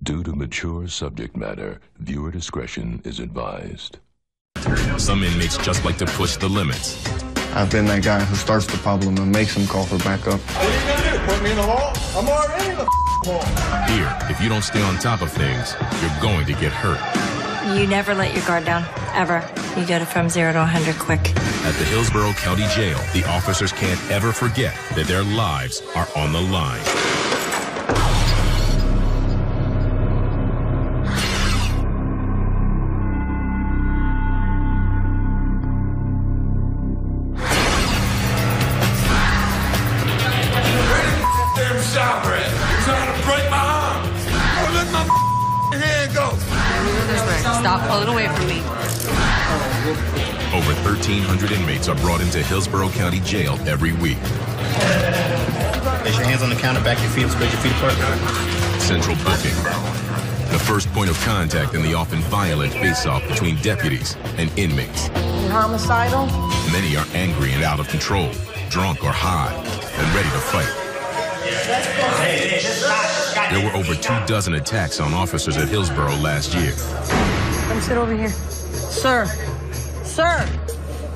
Due to mature subject matter, viewer discretion is advised. Some inmates just like to push the limits. I've been that guy who starts the problem and makes them call for backup. What are you gonna do? Put me in the hall? I'm already in the hall. Here, if you don't stay on top of things, you're going to get hurt. You never let your guard down, ever. You get it from 0 to 100 quick. At the Hillsborough County Jail, the officers can't ever forget that their lives are on the line. Stop pulling away from me. Over 1,300 inmates are brought into Hillsborough County Jail every week. Place your hands on the counter, back your feet, spread your feet apart. Central booking. The first point of contact in the often violent face-off between deputies and inmates. You're homicidal? Many are angry and out of control, drunk or high, and ready to fight. There were over 24 attacks on officers at Hillsborough last year. Come sit over here. Sir, sir,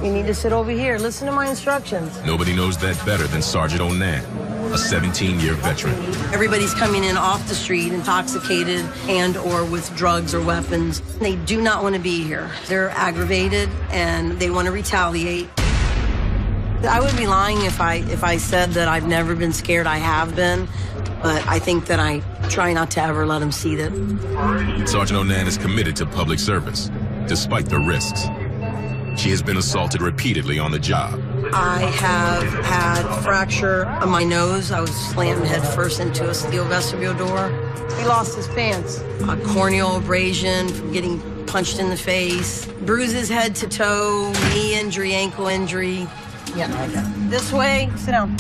you need to sit over here. Listen to my instructions. Nobody knows that better than Sergeant Onan, a 17-year veteran. Everybody's coming in off the street intoxicated and or with drugs or weapons. They do not want to be here. They're aggravated and they want to retaliate. I would be lying if I said that I've never been scared. I have been, but I think that I try not to ever let them see that. Sergeant Onan is committed to public service, despite the risks. She has been assaulted repeatedly on the job. I have had a fracture on my nose. I was slammed head first into a steel vestibule door. He lost his pants. A corneal abrasion from getting punched in the face. Bruises head to toe, knee injury, ankle injury. Yeah, this way, sit down.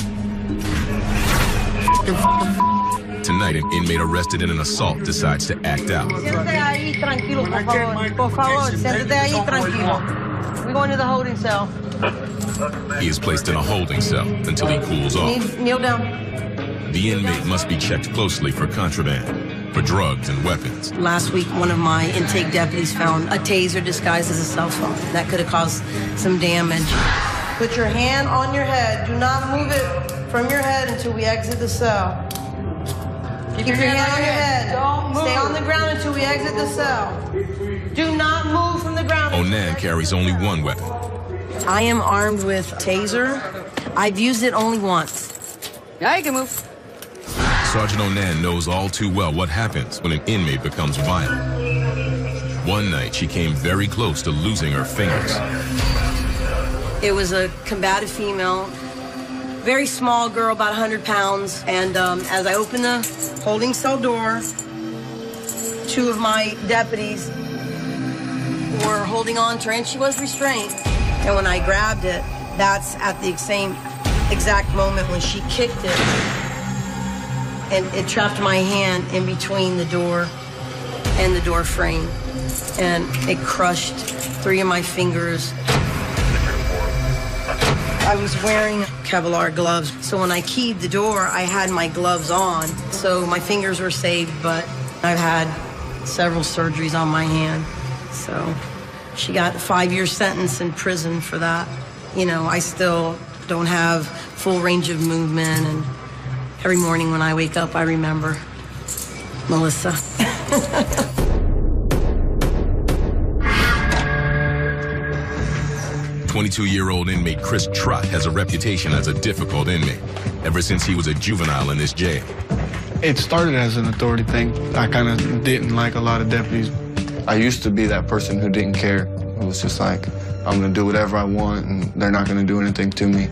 Tonight, an inmate arrested in an assault decides to act out. Siéntate ahí tranquilo, por favor. Por favor, siéntate ahí tranquilo. We're going to the holding cell. He is placed in a holding cell until he cools off. Kneel down. The inmate must be checked closely for contraband, for drugs and weapons. Last week, one of my intake deputies found a taser disguised as a cell phone. That could have caused some damage. Put your hand on your head. Do not move it from your head until we exit the cell. Keep your hand on your head. Don't move. Stay on the ground until we exit the cell. Do not move from the ground. Onan carries only one weapon. I am armed with taser. I've used it only once. Yeah, you can move. Sergeant Onan knows all too well what happens when an inmate becomes violent. One night, she came very close to losing her fingers. It was a combative female, very small girl, about 100 pounds. And as I opened the holding cell door, two of my deputies were holding on to her, and she was restrained. And when I grabbed it, that's at the same exact moment when she kicked it, and it trapped my hand in between the door and the door frame, and it crushed 3 of my fingers. I was wearing Kevlar gloves, so when I keyed the door, I had my gloves on. So my fingers were saved, but I've had several surgeries on my hand. So she got a 5-year sentence in prison for that. You know, I still don't have full range of movement, and every morning when I wake up, I remember Melissa. 22-year-old inmate Chris Trott has a reputation as a difficult inmate ever since he was a juvenile in this jail. It started as an authority thing. I kind of didn't like a lot of deputies. I used to be that person who didn't care. It was just like, I'm going to do whatever I want, and they're not going to do anything to me.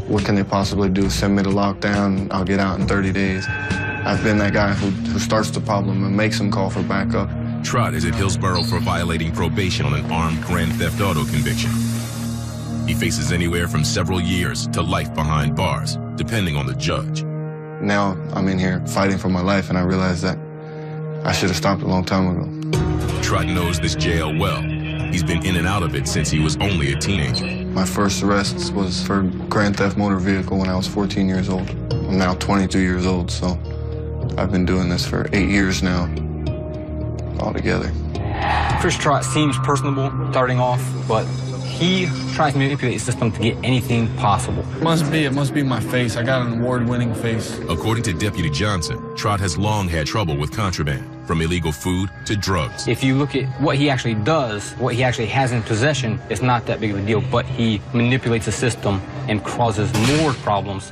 What can they possibly do? Send me to lockdown, I'll get out in 30 days. I've been that guy who starts the problem and makes them call for backup. Trott is at Hillsborough for violating probation on an armed grand theft auto conviction. He faces anywhere from several years to life behind bars, depending on the judge. Now I'm in here fighting for my life, and I realize that I should have stopped a long time ago. Trott knows this jail well. He's been in and out of it since he was only a teenager. My first arrest was for grand theft motor vehicle when I was 14 years old. I'm now 22 years old, so I've been doing this for 8 years now. altogether. Chris Trott seems personable starting off, but he tries to manipulate the system to get anything possible. It must be my face. I got an award-winning face. According to Deputy Johnson, Trott has long had trouble with contraband, from illegal food to drugs. If you look at what he actually does, what he actually has in possession, it's not that big of a deal, but he manipulates the system and causes more problems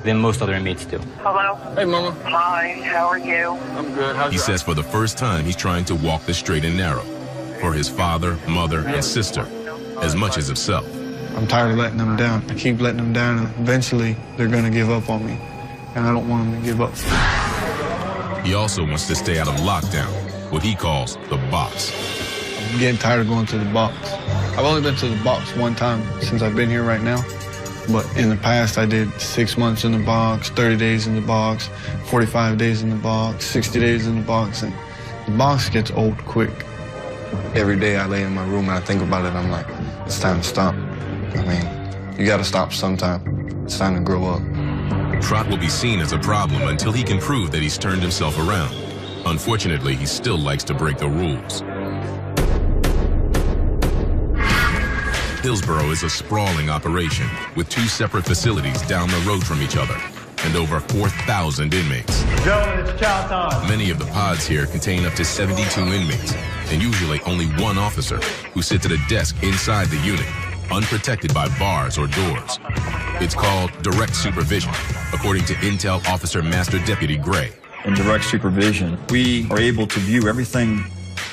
than most other inmates do. Hello? Hey, Mama. Hi, how are you? I'm good. He says for the first time he's trying to walk the straight and narrow for his father, mother, and sister, as much as himself. I'm tired of letting them down. I keep letting them down, and eventually they're going to give up on me, and I don't want them to give up. He also wants to stay out of lockdown, what he calls the box. I'm getting tired of going to the box. I've only been to the box one time since I've been here right now, but in the past I did 6 months in the box, 30 days in the box, 45 days in the box, 60 days in the box, and the box gets old quick. Every day I lay in my room and I think about it, I'm like, it's time to stop. I mean, you gotta stop sometime. It's time to grow up. Trott will be seen as a problem until he can prove that he's turned himself around. Unfortunately, he still likes to break the rules. Hillsborough is a sprawling operation with 2 separate facilities down the road from each other and over 4,000 inmates. Gentlemen, it's chow time. Many of the pods here contain up to 72 inmates and usually only one officer who sits at a desk inside the unit, unprotected by bars or doors. It's called direct supervision, according to Intel Officer Master Deputy Gray. In direct supervision, we are able to view everything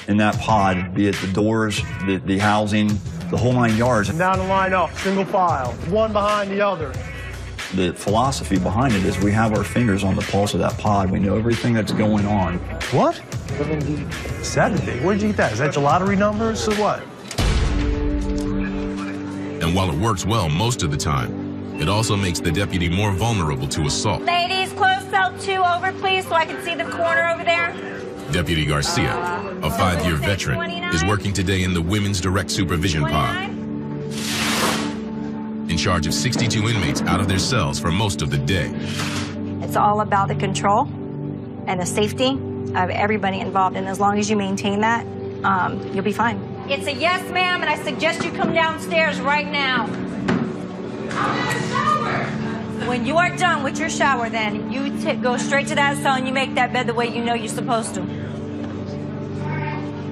in that pod, be it the doors, the housing, the whole 9 yards. Down the line up, single file, one behind the other. The philosophy behind it is we have our fingers on the pulse of that pod. We know everything that's going on. What? 70? Where'd you get that? Is that your lottery numbers or what? And while it works well most of the time, it also makes the deputy more vulnerable to assault. Ladies, close cell 2 over, please, so I can see the corner over there. Deputy Garcia, a 5-year veteran, is working today in the Women's Direct Supervision Pod, in charge of 62 inmates out of their cells for most of the day. It's all about the control and the safety of everybody involved, and as long as you maintain that, you'll be fine. It's a yes, ma'am, and I suggest you come downstairs right now. When you are done with your shower, then you go straight to that cell and you make that bed the way you know you're supposed to.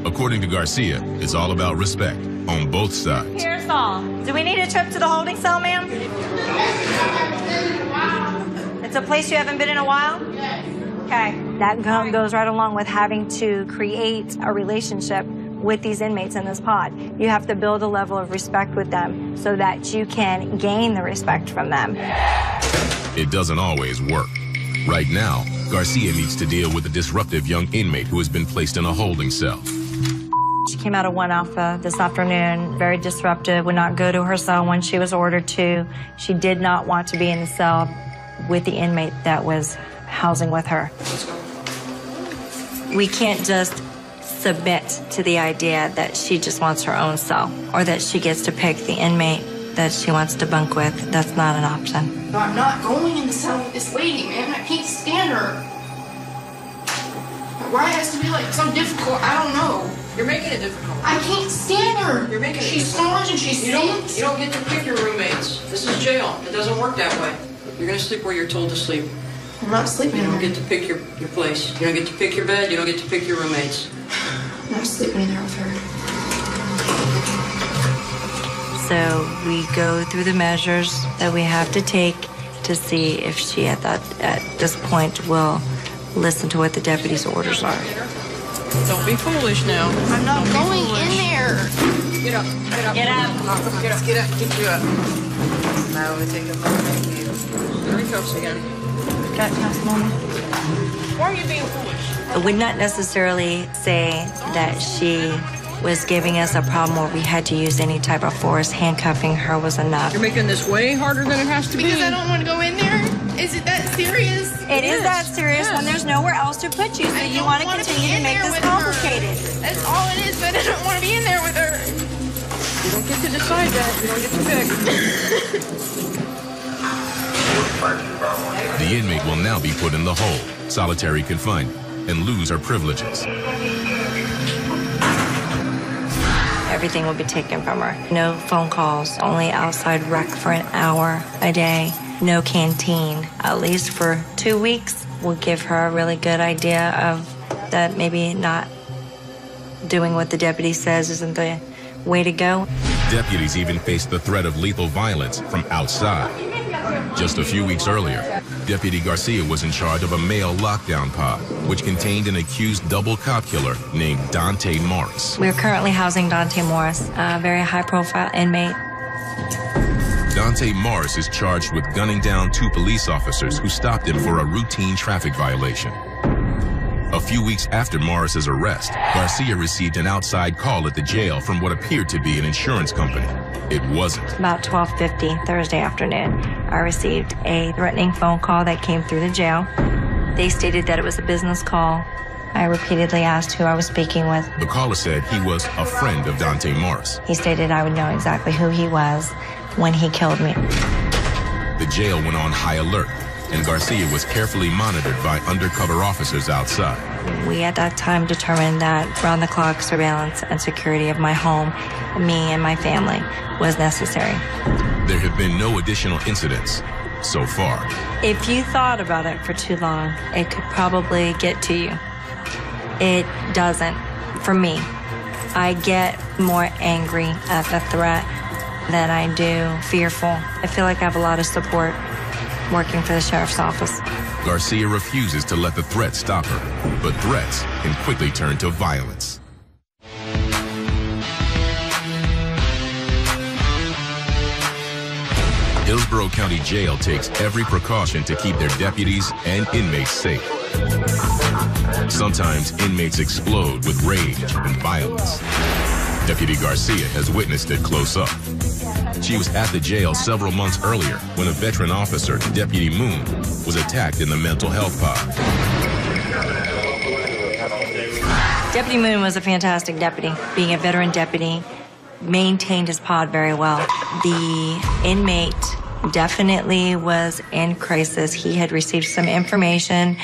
According to Garcia, it's all about respect on both sides. Here's all. Do we need a trip to the holding cell, ma'am? It's a place you haven't been in a while? Okay. That goes right along with having to create a relationship with these inmates in this pod. You have to build a level of respect with them so that you can gain the respect from them. It doesn't always work. Right now, Garcia needs to deal with a disruptive young inmate who has been placed in a holding cell. She came out of 1 Alpha this afternoon, very disruptive, would not go to her cell when she was ordered to. She did not want to be in the cell with the inmate that was housing with her. We can't just submit to the idea that she just wants her own cell or that she gets to pick the inmate that she wants to bunk with. That's not an option. No, I'm not going in the cell with this lady, man. I can't stand her. Why it has to be like so difficult, I don't know. You're making it difficult. I can't stand her. You're making it She snores and she sings. You don't get to pick your roommates. This is jail. It doesn't work that way. You're gonna sleep where you're told to sleep. I'm not sleeping. You don't get to pick your place. You don't get to pick your bed. You don't get to pick your roommates. I'm not sleeping in there with her. So we go through the measures that we have to take to see if she at this point will listen to what the deputy's orders are. Don't be foolish now. I'm not going in there. Get up. Get up. Get up. Get up. Get up. Get you up. Now we take a look at you. Handcuffs again. Got past moment. Why are you being foolish? I would not necessarily say that she was giving us a problem where we had to use any type of force. Handcuffing her was enough. You're making this way harder than it has to be. Because I don't want to go in there? Is it that serious? It is that serious when there's nowhere else to put you, so you want to continue to make this complicated. That's all it is, but I don't want to be in there with her. You don't get to decide that. You don't get to pick. The inmate will now be put in the hole, solitary confinement, and lose her privileges. everything will be taken from her. No phone calls, only outside rec for an hour a day, no canteen. At least for 2 weeks, we'll give her a really good idea of that maybe not doing what the deputy says isn't the way to go. Deputies even faced the threat of lethal violence from outside. Just a few weeks earlier, Deputy Garcia was in charge of a male lockdown pod, which contained an accused double cop killer named Dante Morris. We're currently housing Dante Morris, a very high-profile inmate. Dante Morris is charged with gunning down 2 police officers who stopped him for a routine traffic violation. A few weeks after Morris's arrest, Garcia received an outside call at the jail from what appeared to be an insurance company. It wasn't. About 12:50 Thursday afternoon, I received a threatening phone call that came through the jail. They stated that it was a business call. I repeatedly asked who I was speaking with. The caller said he was a friend of Dante Morris. He stated I would know exactly who he was when he killed me. The jail went on high alert, and Garcia was carefully monitored by undercover officers outside. We at that time determined that round-the-clock surveillance and security of my home, me and my family, was necessary. There have been no additional incidents so far. If you thought about it for too long, it could probably get to you. It doesn't, for me. I get more angry at the threat than I do fearful. I feel like I have a lot of support working for the sheriff's office. Garcia refuses to let the threat stop her, but threats can quickly turn to violence. Hillsborough County Jail takes every precaution to keep their deputies and inmates safe. Sometimes inmates explode with rage and violence. Deputy Garcia has witnessed it close up. She was at the jail several months earlier when a veteran officer, Deputy Moon, was attacked in the mental health pod. Deputy Moon was a fantastic deputy. Being a veteran deputy, maintained his pod very well. The inmate definitely was in crisis. He had received some information,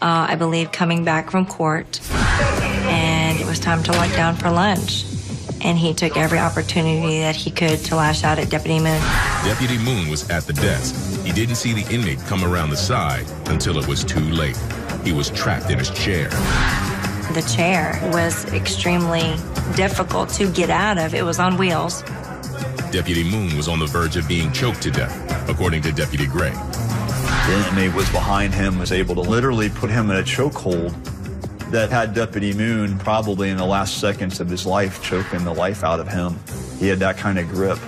I believe, coming back from court, and it was time to lock down for lunch. And he took every opportunity that he could to lash out at Deputy Moon. Deputy Moon was at the desk. He didn't see the inmate come around the side until it was too late. He was trapped in his chair. The chair was extremely difficult to get out of. It was on wheels. Deputy Moon was on the verge of being choked to death, according to Deputy Gray. The inmate was behind him, was able to literally put him in a chokehold that had Deputy Moon probably in the last seconds of his life choking the life out of him. He had that kind of grip.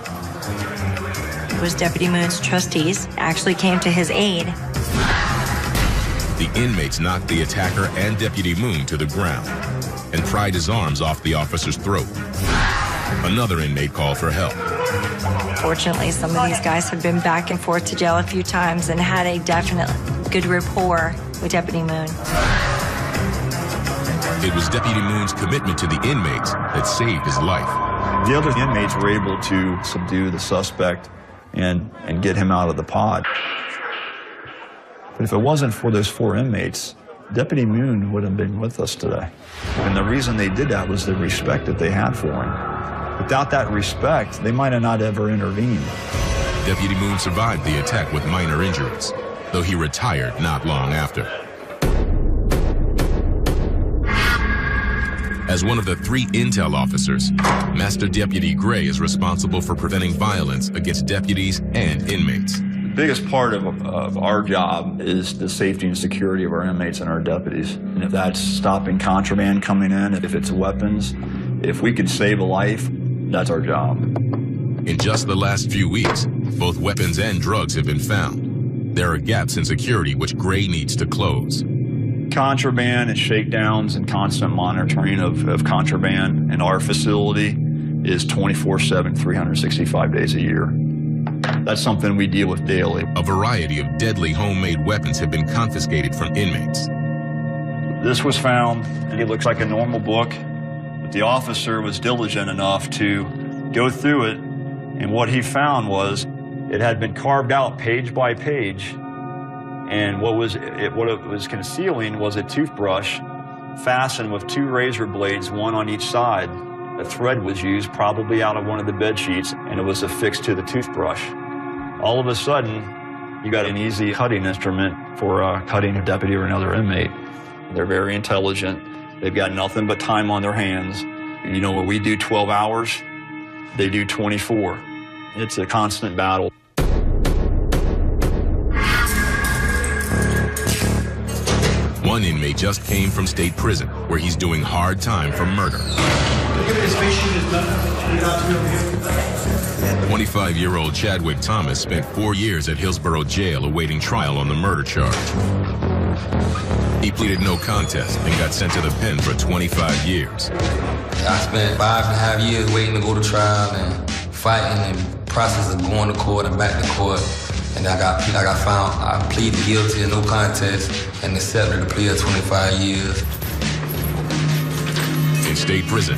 It was Deputy Moon's trustees actually came to his aid. The inmates knocked the attacker and Deputy Moon to the ground and pried his arms off the officer's throat. Another inmate called for help. Fortunately, some of these guys have been back and forth to jail a few times and had a definite good rapport with Deputy Moon. It was Deputy Moon's commitment to the inmates that saved his life. The other inmates were able to subdue the suspect and get him out of the pod. But if it wasn't for those 4 inmates, Deputy Moon wouldn't have been with us today. And the reason they did that was the respect that they had for him. Without that respect, they might have not ever intervened. Deputy Moon survived the attack with minor injuries, though he retired not long after. As one of the 3 intel officers, Master Deputy Gray is responsible for preventing violence against deputies and inmates. The biggest part of our job is the safety and security of our inmates and our deputies. And if that's stopping contraband coming in, if it's weapons, if we could save a life, that's our job. In just the last few weeks, both weapons and drugs have been found. There are gaps in security which Gray needs to close. Contraband and shakedowns and constant monitoring of contraband in our facility is 24/7, 365 days a year. That's something we deal with daily. A variety of deadly homemade weapons have been confiscated from inmates. This was found, and it looks like a normal book, but the officer was diligent enough to go through it, and what he found was it had been carved out page by page, and what it was concealing was a toothbrush fastened with 2 razor blades, one on each side, A thread was used, probably out of one of the bed sheets, and it was affixed to the toothbrush. All of a sudden, you got an easy cutting instrument for cutting a deputy or another inmate. They're very intelligent. They've got nothing but time on their hands. You know, when we do 12 hours, they do 24. It's a constant battle. One inmate just came from state prison, where he's doing hard time for murder. 25-year-old Chadwick Thomas spent 4 years at Hillsborough Jail awaiting trial on the murder charge. He pleaded no contest and got sent to the pen for 25 years. I spent 5.5 years waiting to go to trial and fighting and process of going to court and back to court. And I pleaded guilty and no contest and accepted a plea of 25 years. In state prison,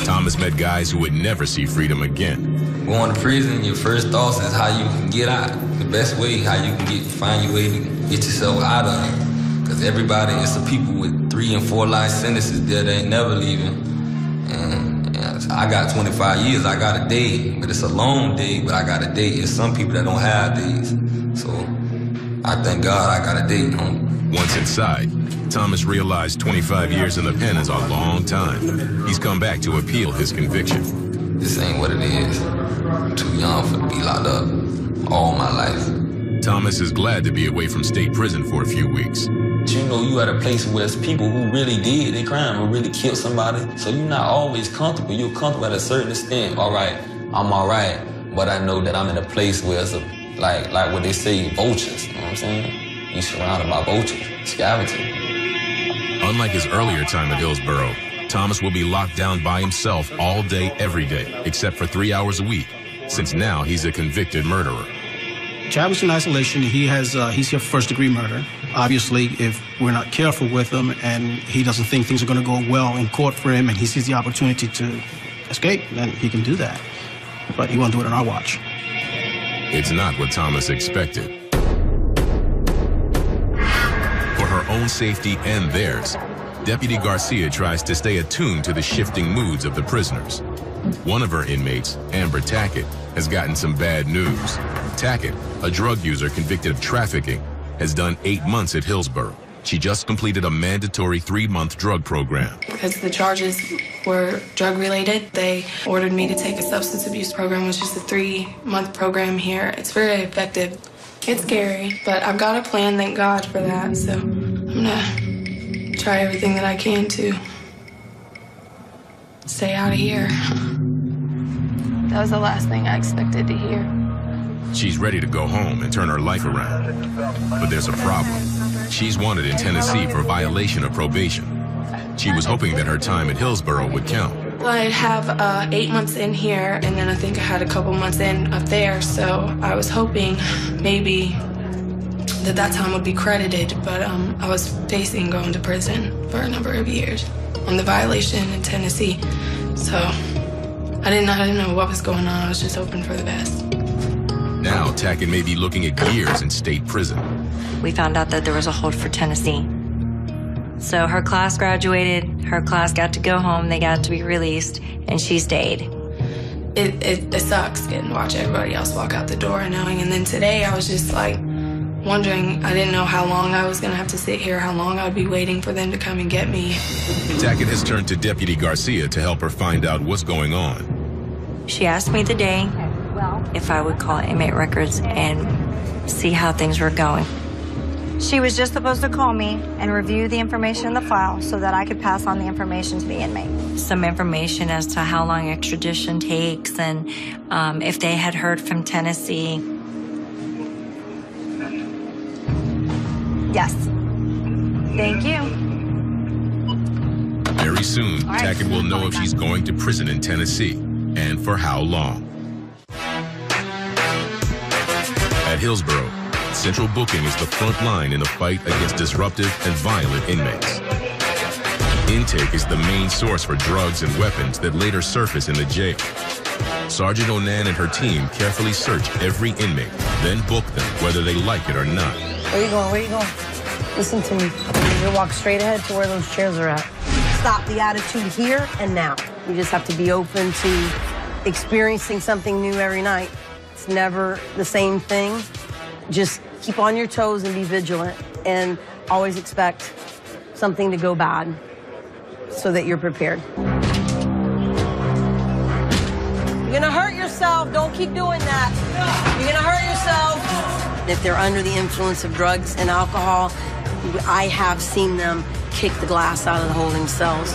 Thomas met guys who would never see freedom again. Going to prison, your first thoughts is how you can get out. The best way, how you can find your way to get yourself out of it. Because everybody, it's the people with 3 and 4 life sentences there that ain't never leaving. And I got 25 years, I got a day, but it's a long day, but I got a day. There's some people that don't have days. So I thank God I got a day. Once inside, Thomas realized 25 years in the pen is a long time. He's come back to appeal his conviction. This ain't what it is. I'm too young for to be locked up all my life. Thomas is glad to be away from state prison for a few weeks. You know, you at a place where there's people who really did a crime or really killed somebody, so you're not always comfortable. You're comfortable at a certain extent. All right, I'm all right, but I know that I'm in a place where it's like what they say, vultures. You know what I'm saying? You're surrounded by vultures, scavenging. Unlike his earlier time at Hillsborough, Thomas will be locked down by himself all day, every day, except for 3 hours a week, since now he's a convicted murderer. Chad was in isolation. He's here for first-degree murder. Obviously, if we're not careful with him and he doesn't think things are going to go well in court for him and he sees the opportunity to escape, then he can do that. But he won't do it on our watch. It's not what Thomas expected. For her own safety and theirs, Deputy Garcia tries to stay attuned to the shifting moods of the prisoners. One of her inmates, Amber Tackett, has gotten some bad news. Tackett, a drug user convicted of trafficking, has done 8 months at Hillsborough. She just completed a mandatory 3-month drug program. Because the charges were drug-related, they ordered me to take a substance abuse program, which is a 3-month program here. It's very effective. It's scary, but I've got a plan, thank God for that. So I'm gonna try everything that I can to stay out of here. That was the last thing I expected to hear. She's ready to go home and turn her life around. But there's a problem. She's wanted in Tennessee for violation of probation. She was hoping that her time at Hillsborough would count. Well, I'd have 8 months in here, and then I think I had a couple months in up there, so I was hoping maybe that time would be credited, but I was facing going to prison for a number of years on the violation in Tennessee. So I didn't know what was going on. I was just hoping for the best. Now, Tackett may be looking at years in state prison. We found out that there was a hold for Tennessee. So her class graduated, her class got to go home, they got to be released, and she stayed. It sucks getting to watch everybody else walk out the door and knowing. And then today I was just like wondering, I didn't know how long I was gonna have to sit here, how long I'd be waiting for them to come and get me. Tackett has turned to Deputy Garcia to help her find out what's going on. She asked me the day if I would call inmate records and see how things were going. She was just supposed to call me and review the information in the file so that I could pass on the information to the inmate. Some information as to how long extradition takes and if they had heard from Tennessee. Yes. Thank you. Very soon, Tackett will know if she's going to prison in Tennessee and for how long. At Hillsborough, Central Booking is the front line in the fight against disruptive and violent inmates. Intake is the main source for drugs and weapons that later surface in the jail. Sergeant Onan and her team carefully search every inmate, then book them whether they like it or not. Where you going? Where you going? Listen to me. You walk straight ahead to where those chairs are at. stop the attitude here and now. You just have to be open to experiencing something new every night. It's never the same thing. Just keep on your toes and be vigilant, and always expect something to go bad so that you're prepared. You're gonna hurt yourself. Don't keep doing that. You're gonna hurt yourself. If they're under the influence of drugs and alcohol, I have seen them kick the glass out of the holding cells.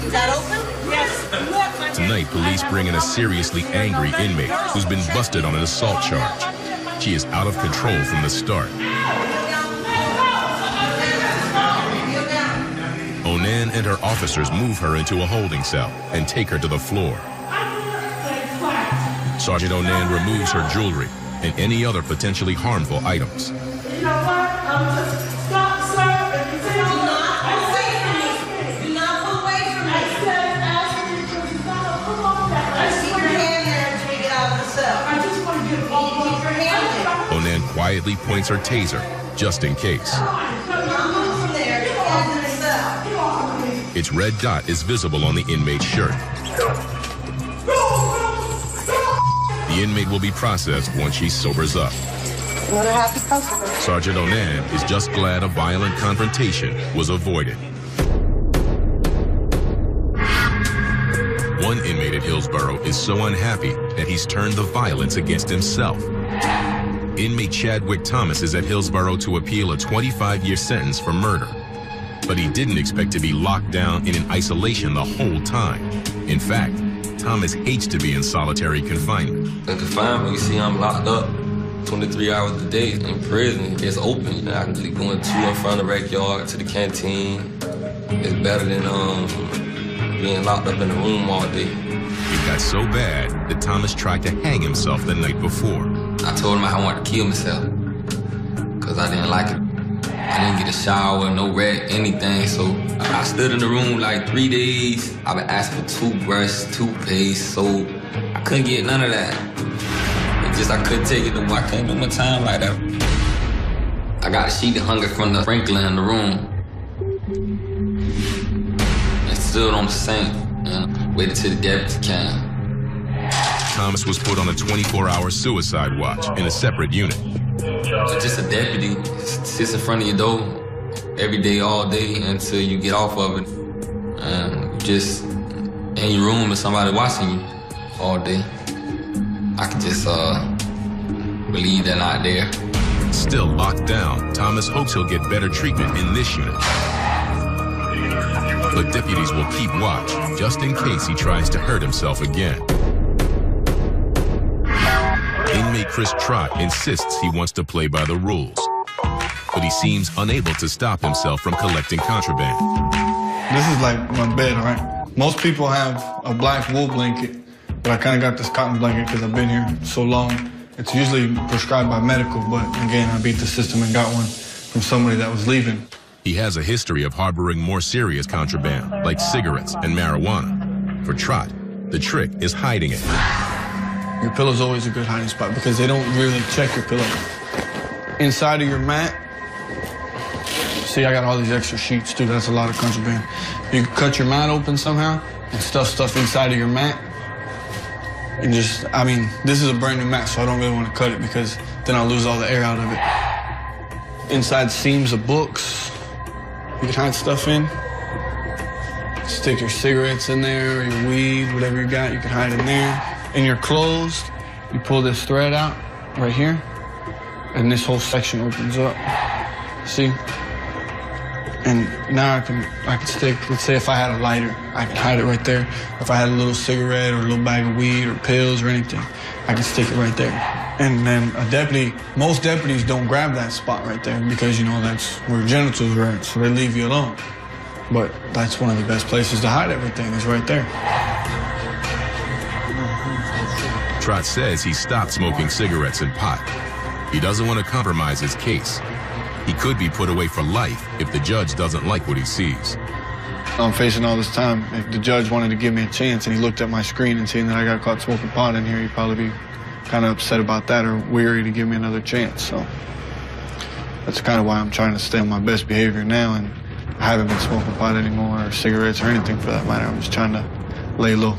Is that open? Yes. Tonight, police bring in a seriously angry inmate who's been busted on an assault charge. She is out of control from the start. Onan and her officers move her into a holding cell and take her to the floor. Sergeant Onan removes her jewelry and any other potentially harmful items. You know what? Stop, sir. Do not pull away from me. I said, ask me to stop. Come on back. Keep your hand there until we get out of the cell. I just want to get all keep your hand there. Onan quietly points her taser, just in case. Its red dot is visible on the inmate's shirt. The inmate will be processed once she sobers up. Another happy customer. Sergeant Onan is just glad a violent confrontation was avoided. One inmate at Hillsborough is so unhappy that he's turned the violence against himself. Inmate Chadwick Thomas is at Hillsborough to appeal a 25-year sentence for murder. But he didn't expect to be locked down in an isolation the whole time. In fact, Thomas hates to be in solitary confinement. In confinement, you see I'm locked up 23 hours a day. In prison, it's open. I can just go to and from the backyard to the canteen. It's better than being locked up in a room all day. It got so bad that Thomas tried to hang himself the night before. I told him I wanted to kill myself because I didn't like it. I didn't get a shower, no rest, anything, so I stood in the room like 3 days. I've been asking for toothbrush, toothpaste, so I couldn't get none of that. It's just I couldn't take it no more. I couldn't do my time like that. I got a sheet of hunger from the sprinkler in the room. And stood on the sink and waited till the deputy came. Thomas was put on a 24-hour suicide watch in a separate unit. Just a deputy sits in front of your door every day, all day, until you get off of it. And just in your room and somebody watching you all day. I can just believe they're not there. Still locked down, Thomas hopes he'll get better treatment in this unit. But deputies will keep watch, just in case he tries to hurt himself again. Inmate Chris Trott insists he wants to play by the rules, but he seems unable to stop himself from collecting contraband. This is like my bed, right? Most people have a black wool blanket, but I kind of got this cotton blanket because I've been here so long. It's usually prescribed by medical, but again, I beat the system and got one from somebody that was leaving. He has a history of harboring more serious contraband, like cigarettes and marijuana. For Trott, the trick is hiding it. Your pillow's always a good hiding spot because they don't really check your pillow. Inside of your mat, see, I got all these extra sheets too. That's a lot of contraband. You can cut your mat open somehow and stuff inside of your mat. And just, I mean, this is a brand new mat, so I don't really want to cut it because then I'll lose all the air out of it. Inside seams of books, you can hide stuff in. Stick your cigarettes in there, or your weed, whatever you got, you can hide in there. In your clothes, you pull this thread out right here, and this whole section opens up. See? And now I can stick, let's say if I had a lighter, I can hide it right there. If I had a little cigarette or a little bag of weed or pills or anything, I can stick it right there. And then a deputy, most deputies don't grab that spot right there because, you know, that's where genitals are at, so they leave you alone. But that's one of the best places to hide everything, is right there. Trott says he stopped smoking cigarettes and pot. He doesn't want to compromise his case. He could be put away for life if the judge doesn't like what he sees. I'm facing all this time. If the judge wanted to give me a chance and he looked at my screen and seen that I got caught smoking pot in here, he'd probably be kind of upset about that or weary to give me another chance. So that's kind of why I'm trying to stay on my best behavior now and I haven't been smoking pot anymore, or cigarettes, or anything for that matter. I'm just trying to lay low.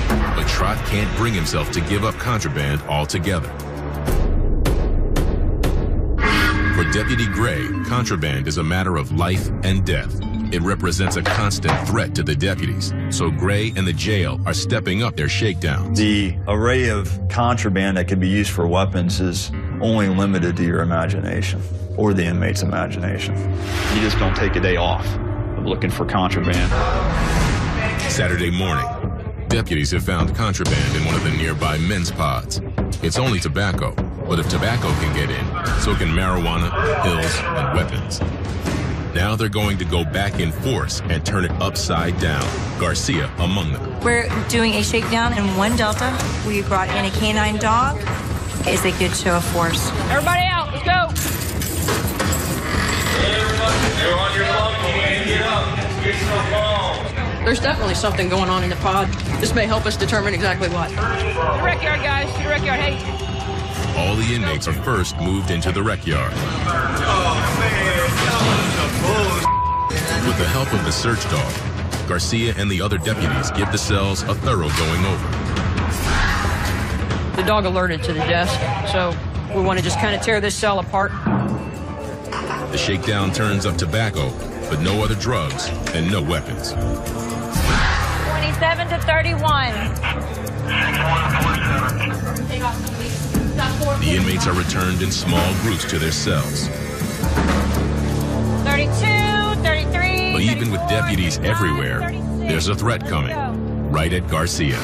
But Trott can't bring himself to give up contraband altogether. For Deputy Gray, contraband is a matter of life and death. It represents a constant threat to the deputies, so Gray and the jail are stepping up their shakedowns. The array of contraband that can be used for weapons is only limited to your imagination, or the inmate's imagination. You just don't take a day off of looking for contraband. Saturday morning, deputies have found contraband in one of the nearby men's pods. It's only tobacco, but if tobacco can get in, so can marijuana, pills, and weapons. Now they're going to go back in force and turn it upside down, Garcia among them. We're doing a shakedown in 1 Delta. We brought in a canine dog. It's a good show of force. Everybody out, let's go. You're on your phone, get up. Get some phone. There's definitely something going on in the pod. This may help us determine exactly what. To the rec yard, guys, to the rec yard, hey. All the inmates are first moved into the rec yard. With the help of the search dog, Garcia and the other deputies give the cells a thorough going over. The dog alerted to the desk, so we want to just kind of tear this cell apart. The shakedown turns up tobacco, but no other drugs and no weapons. 27 to 31. The inmates are returned in small groups to their cells. 32, 33. But even with deputies everywhere, there's a threat coming, right at Garcia.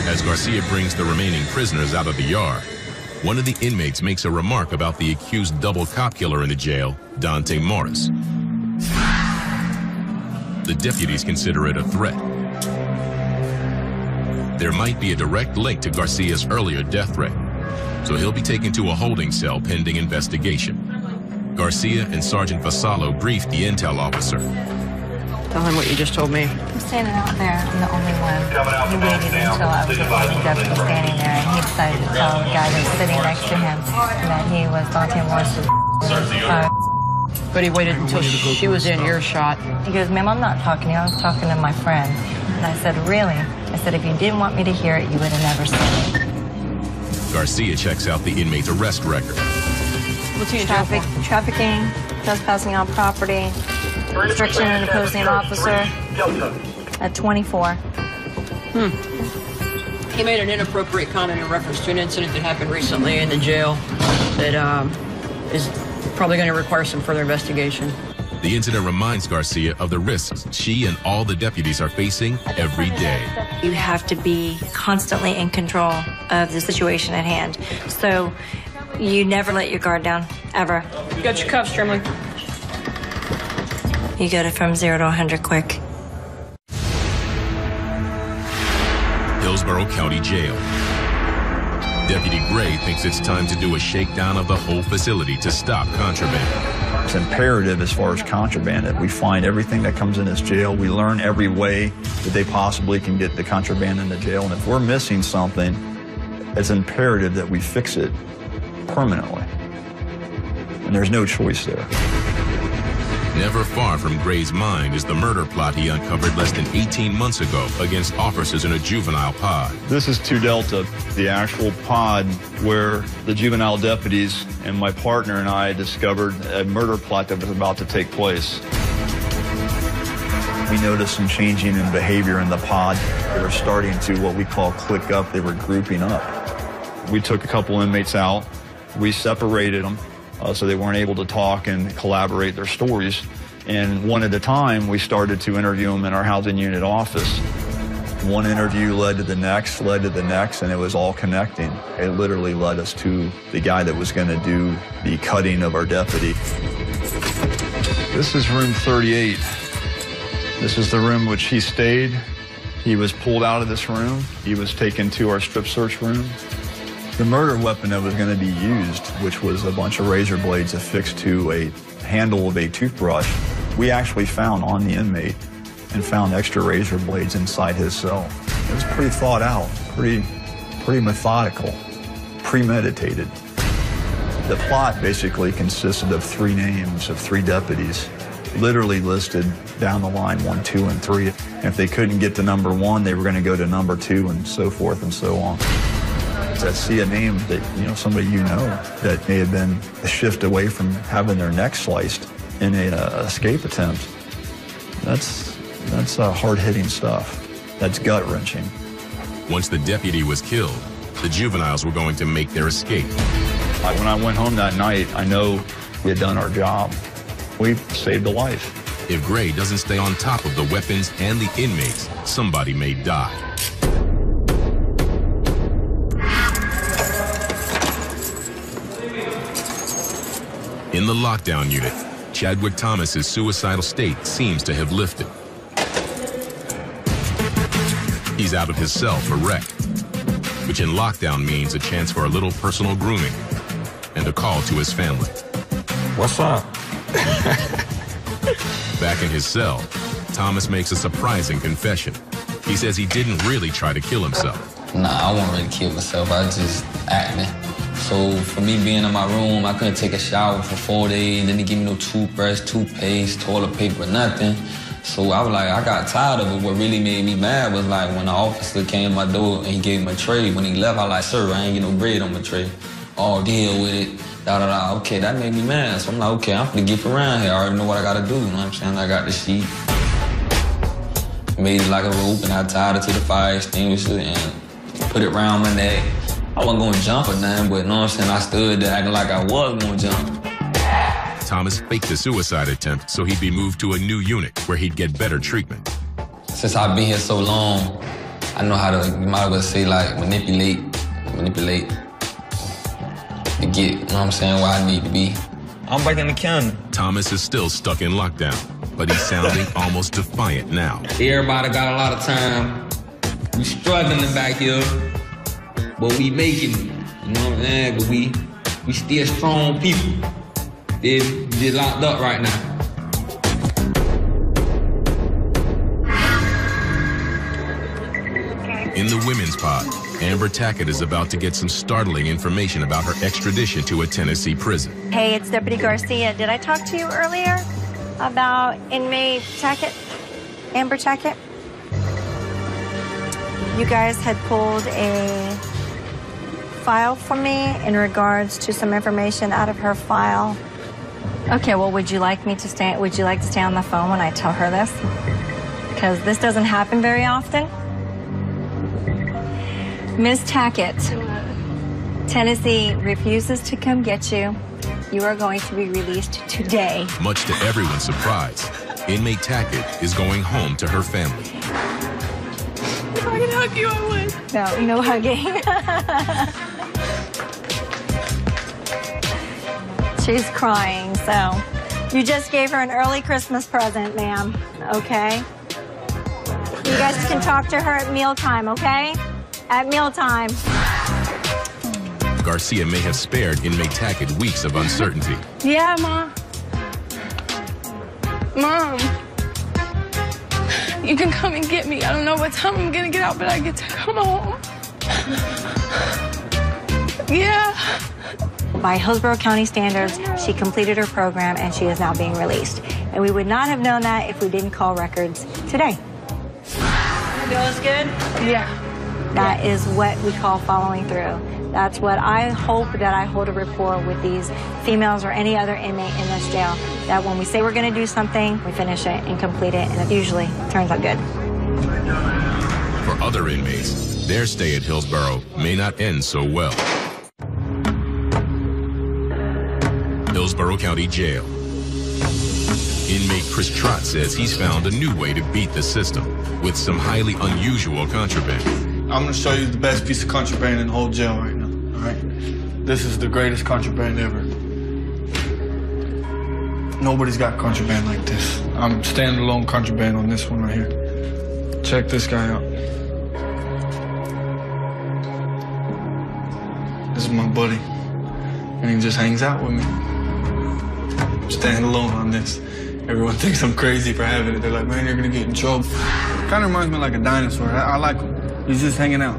As Garcia brings the remaining prisoners out of the yard, one of the inmates makes a remark about the accused double cop killer in the jail, Dante Morris. The deputies consider it a threat. There might be a direct link to Garcia's earlier death threat, so he'll be taken to a holding cell pending investigation. Garcia and Sergeant Vassallo briefed the intel officer. Tell him what you just told me. I'm standing out there. I'm the only one. He waited until I was the only deputy standing there, and he decided to tell the guy that was sitting next to him that he was Dante Morris's But he waited until she was in earshot. He goes, ma'am, I'm not talking to you. I was talking to my friend. And I said, really? I said, if you didn't want me to hear it, you would have never said it. Garcia checks out the inmate's arrest record. What's he in jail for? Trafficking, trespassing on property, obstruction and opposing an officer at 24. He made an inappropriate comment in reference to an incident that happened recently in the jail that is probably going to require some further investigation. The incident reminds Garcia of the risks she and all the deputies are facing every day. You have to be constantly in control of the situation at hand. So you never let your guard down, ever. You got your cuffs, Trimley. You go from 0 to 100 quick. Hillsborough County Jail. Deputy Gray thinks it's time to do a shakedown of the whole facility to stop contraband. It's imperative as far as contraband that we find everything that comes in this jail. We learn every way that they possibly can get the contraband in the jail. And if we're missing something, it's imperative that we fix it permanently. And there's no choice there. Never far from Gray's mind is the murder plot he uncovered less than 18 months ago against officers in a juvenile pod. This is 2 Delta, the actual pod where the juvenile deputies and my partner and I discovered a murder plot that was about to take place. We noticed some changing in behavior in the pod. They were starting to what we call click up. They were grouping up. We took a couple inmates out. We separated them. So they weren't able to talk and collaborate their stories. And one at a time, we started to interview them in our housing unit office. One interview led to the next, and it was all connecting. It literally led us to the guy that was going to do the cutting of our deputy. This is room 38. This is the room which he stayed. He was pulled out of this room. He was taken to our strip search room. The murder weapon that was going to be used, which was a bunch of razor blades affixed to a handle of a toothbrush, we actually found on the inmate and found extra razor blades inside his cell. It was pretty thought out, pretty methodical, premeditated. The plot basically consisted of 3 names of 3 deputies, literally listed down the line 1, 2, and 3. And if they couldn't get to number 1, they were going to go to number 2, and so forth and so on. To see a name that, somebody that may have been a shift away from having their neck sliced in an escape attempt, that's hard-hitting stuff. That's gut-wrenching. Once the deputy was killed, the juveniles were going to make their escape. When I went home that night, I know we had done our job. We saved a life. If Gray doesn't stay on top of the weapons and the inmates, somebody may die. In the lockdown unit, Chadwick Thomas's suicidal state seems to have lifted. He's out of his cell for rec, which in lockdown means a chance for a little personal grooming and a call to his family. What's up? Back in his cell, Thomas makes a surprising confession. He says he didn't really try to kill himself. Nah, I won't really kill myself. I just acting. So for me being in my room, I couldn't take a shower for 4 days. Then they give me no toothbrush, toothpaste, toilet paper, nothing. So I was like, I got tired of it. What really made me mad was like when the officer came to my door and he gave me a tray. When he left, I was like, sir, I ain't get no bread on my tray. Oh, deal with it. Da-da-da. Okay, that made me mad. So I'm like, okay, I'm gonna get around here. I already know what I gotta do. You know what I'm saying? I got the sheet. Made it like a rope and I tied it to the fire extinguisher and put it around my neck. I wasn't gonna jump or nothing, but you know what I'm saying? I stood there acting like I was gonna jump. Thomas faked the suicide attempt so he'd be moved to a new unit where he'd get better treatment. Since I've been here so long, I know how to, you might as well say, like, manipulate to get, you know what I'm saying, where I need to be. I'm back in the county. Thomas is still stuck in lockdown, but he's sounding almost defiant now. Everybody got a lot of time. We struggling back here, but we making it. You know what I'm saying? But we still strong people. They're locked up right now. In the women's pod, Amber Tackett is about to get some startling information about her extradition to a Tennessee prison. Hey, it's Deputy Garcia. Did I talk to you earlier about inmate Tackett, Amber Tackett? You guys had pulled a file for me in regards to some information out of her file. Okay, well, would you like to stay on the phone when I tell her this? Because this doesn't happen very often. Ms. Tackett, Tennessee refuses to come get you. You are going to be released today. Much to everyone's surprise, inmate Tackett is going home to her family. If I could hug you, I would. No hugging. She's crying, so you just gave her an early Christmas present, ma'am, okay? You guys can talk to her at mealtime, okay? At mealtime. Garcia may have spared inmate Tackett weeks of uncertainty. Yeah, Mom. Mom. You can come and get me. I don't know what time I'm gonna get out, but I get to come home. Yeah. By Hillsborough County standards, she completed her program and she is now being released. And we would not have known that if we didn't call records today. Feels good? Yeah. That is what we call following through. That's what I hope that I hold a rapport with these females or any other inmate in this jail, that when we say we're going to do something, we finish it and complete it, and it usually turns out good. For other inmates, their stay at Hillsborough may not end so well. Hillsborough County Jail. Inmate Chris Trott says he's found a new way to beat the system with some highly unusual contraband. I'm gonna show you the best piece of contraband in the whole jail right now, all right? This is the greatest contraband ever. Nobody's got contraband like this. I'm standalone contraband on this one right here. Check this guy out. This is my buddy, and he just hangs out with me. I'm standalone on this. Everyone thinks I'm crazy for having it. They're like, man, you're gonna get in trouble. Kind of reminds me like a dinosaur. I like him. He's just hanging out.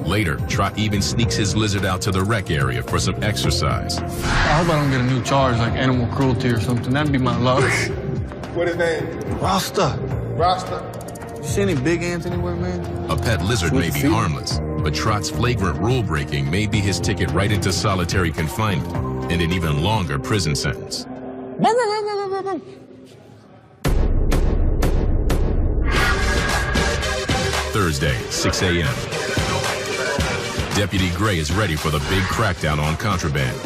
Later, Trot even sneaks his lizard out to the rec area for some exercise. I hope I don't get a new charge like animal cruelty or something. That'd be my luck. What his name? Rasta. Rasta. You see any big ants anywhere, man? A pet lizard may be harmless, but Trot's flagrant rule breaking may be his ticket right into solitary confinement and an even longer prison sentence. Thursday, 6 a.m. Deputy Gray is ready for the big crackdown on contraband.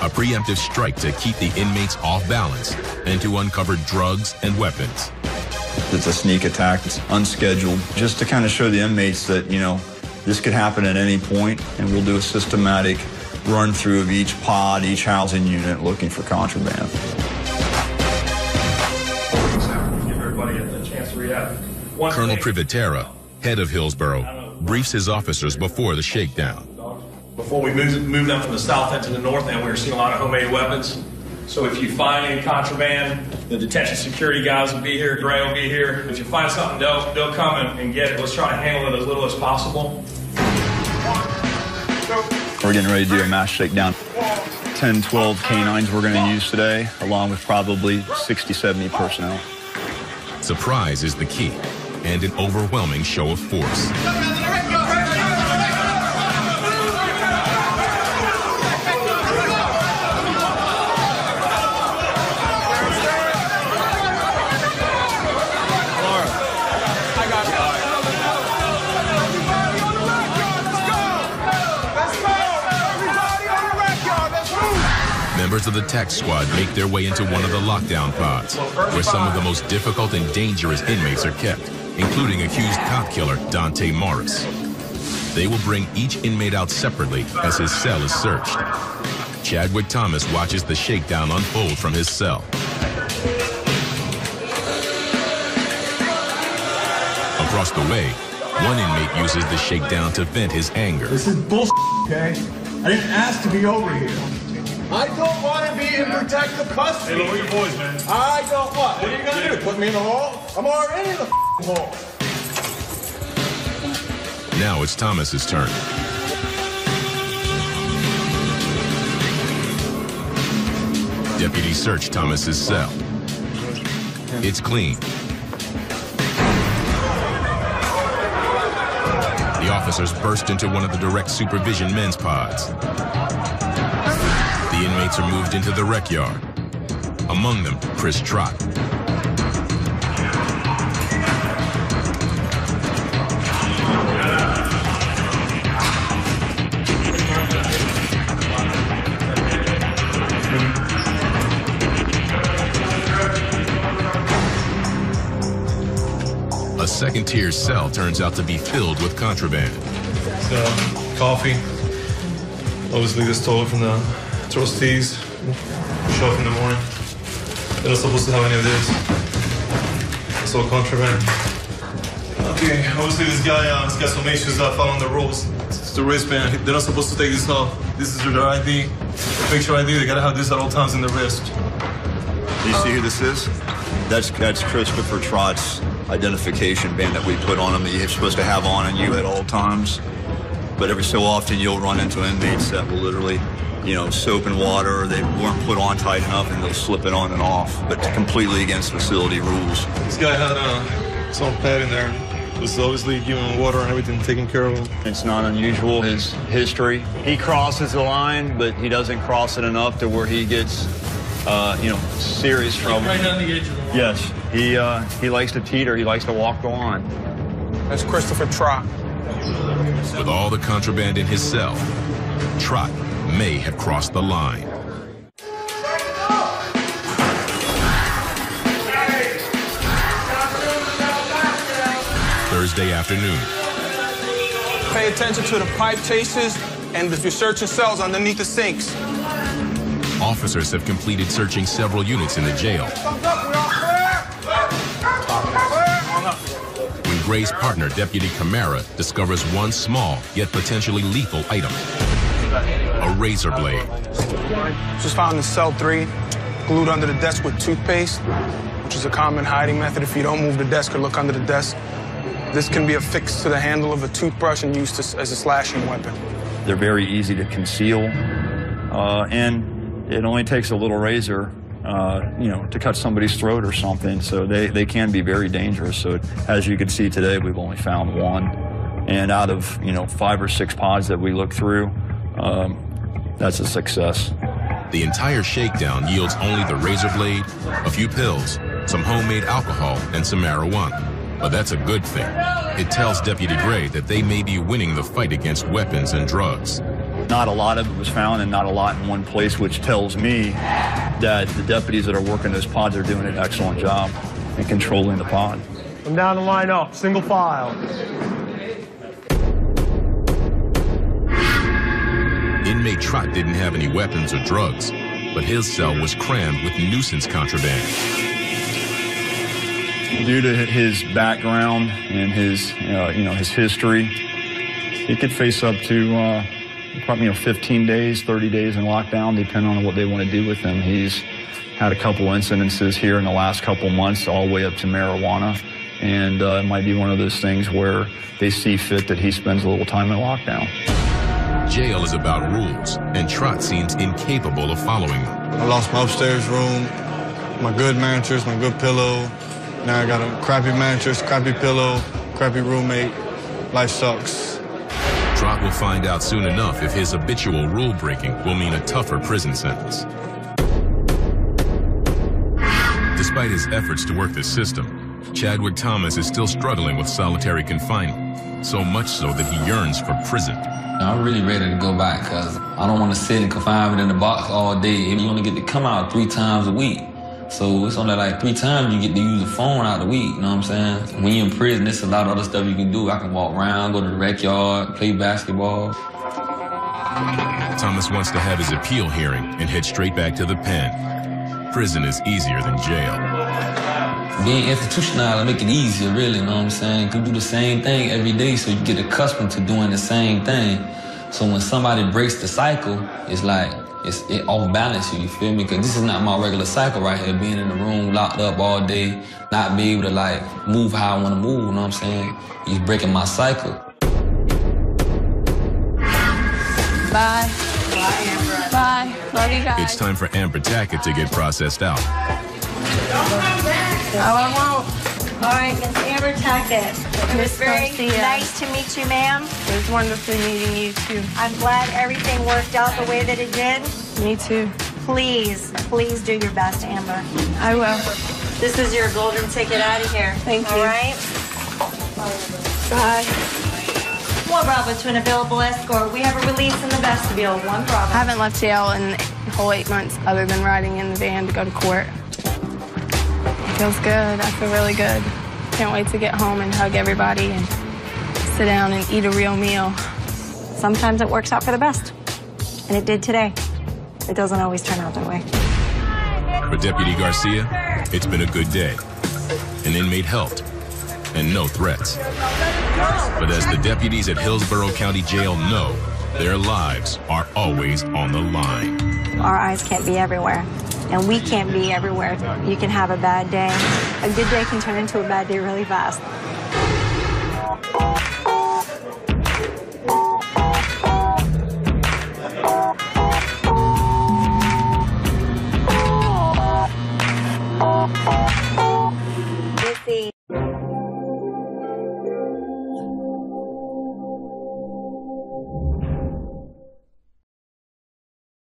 A preemptive strike to keep the inmates off balance and to uncover drugs and weapons. It's a sneak attack. It's unscheduled, just to kind of show the inmates that, you know, this could happen at any point, and we'll do a systematic run through of each pod, each housing unit, looking for contraband. Give everybody a chance to react. Colonel Privatera, head of Hillsborough, briefs his officers before the shakedown. Before we moved them from the south end to the north end, we were seeing a lot of homemade weapons. So if you find any contraband, the detention security guys will be here, Gray will be here. If you find something, they'll come and get it. Let's try to handle it as little as possible. We're getting ready to do a mass shakedown. 10, 12 canines we're going to use today, along with probably 60, 70 personnel. Surprise is the key, and an overwhelming show of force. Members of the tax squad make their way into one of the lockdown pods, where some of the most difficult and dangerous inmates are kept, including accused cop killer Dante Morris. They will bring each inmate out separately as his cell is searched. Chadwick Thomas watches the shakedown unfold from his cell. Across the way, one inmate uses the shakedown to vent his anger. This is bullshit, okay? I didn't ask to be over here. I don't want to be in protective custody. Hey, lower your voice, man. I don't what? What are you going to do? Put me in the hall? I'm already in the hall. Now it's Thomas's turn. Deputies search Thomas's cell. It's clean. The officers burst into one of the direct supervision men's pods. The inmates are moved into the rec yard. Among them, Chris Trot. A second-tier cell turns out to be filled with contraband. So, coffee. Obviously, they stole it from the trustees. Show up in the morning. They're not supposed to have any of this. It's all contraband. Okay, obviously this guy has got some issues following the rules. It's the wristband. They're not supposed to take this off. This is their ID. Picture ID, they gotta have this at all times in the wrist. You see who this is? That's Christopher Trott's identification band that we put on him that you're supposed to have on you at all times. But every so often you'll run into inmates that will literally, you know, soap and water, they weren't put on tight enough and they'll slip it on and off, but completely against facility rules. This guy had some pad in there. It was obviously giving him water and everything, taken care of him. It's not unusual, his history. He crosses the line, but he doesn't cross it enough to where he gets, you know, serious trouble. Right on the edge of the line. Yes, he likes to teeter, he likes to walk the line. That's Christopher Trot. With all the contraband in his cell, Trot may have crossed the line. Thursday afternoon. Pay attention to the pipe chases and if you're searching cells underneath the sinks. Officers have completed searching several units in the jail. When Gray's partner, Deputy Camara, discovers one small yet potentially lethal item. A razor blade. Just found in cell 3, glued under the desk with toothpaste, which is a common hiding method if you don't move the desk or look under the desk. This can be affixed to the handle of a toothbrush and used as a slashing weapon. They're very easy to conceal, and it only takes a little razor, to cut somebody's throat or something, so they can be very dangerous. So as you can see today, we've only found one. And out of, 5 or 6 pods that we look through, that's a success. The entire shakedown yields only the razor blade, a few pills, some homemade alcohol, and some marijuana. But that's a good thing. It tells Deputy Gray that they may be winning the fight against weapons and drugs. Not a lot of it was found and not a lot in one place, which tells me that the deputies that are working those pods are doing an excellent job in controlling the pod. Come down the line up, single file. Inmate Trot didn't have any weapons or drugs, but his cell was crammed with nuisance contraband. Due to his background and his, his history, he could face up to probably 15 days, 30 days in lockdown, depending on what they want to do with him. He's had a couple incidences here in the last couple months, all the way up to marijuana, and it might be one of those things where they see fit that he spends a little time in lockdown. Jail is about rules, and Trot seems incapable of following them. I lost my upstairs room, my good mattress, my good pillow. Now I got a crappy mattress, crappy pillow, crappy roommate. Life sucks. Trot will find out soon enough if his habitual rule breaking will mean a tougher prison sentence. Despite his efforts to work the system, Chadwick Thomas is still struggling with solitary confinement, so much so that he yearns for prison. I'm really ready to go back because I don't want to sit in confinement in the box all day. You only get to come out 3 times a week. So it's only like 3 times you get to use the phone out the week, you know what I'm saying? When you're in prison, there's a lot of other stuff you can do. I can walk around, go to the rec yard, play basketball. Thomas wants to have his appeal hearing and head straight back to the pen. Prison is easier than jail. Being institutionalized make it easier, really, you know what I'm saying? You can do the same thing every day, so you get accustomed to doing the same thing. So when somebody breaks the cycle, it's like, it off-balance you feel me? Because this is not my regular cycle right here, being in the room, locked up all day, not be able to, like, move how I want to move, you know what I'm saying? He's breaking my cycle. Bye. Bye, Amber. Bye. Love you guys. It's time for Amber Tackett to get processed out. I won't. All right, Miss Amber Tackett. Miss Garcia. Nice to meet you, ma'am. It was wonderful meeting you, too. I'm glad everything worked out the way that it did. Me, too. Please do your best, Amber. I will. This is your golden ticket out of here. Thank you. All right? Bye. One Bravo to an available escort. We have a release in the vestibule. 1 Bravo. I haven't left jail in the whole 8 months other than riding in the van to go to court. It feels good. I feel really good. Can't wait to get home and hug everybody and sit down and eat a real meal. Sometimes it works out for the best. And it did today. It doesn't always turn out that way. For Deputy Garcia, it's been a good day. An inmate helped, and no threats. But as the deputies at Hillsborough County Jail know, their lives are always on the line. Our eyes can't be everywhere. And we can't be everywhere. You can have a bad day. A good day can turn into a bad day really fast.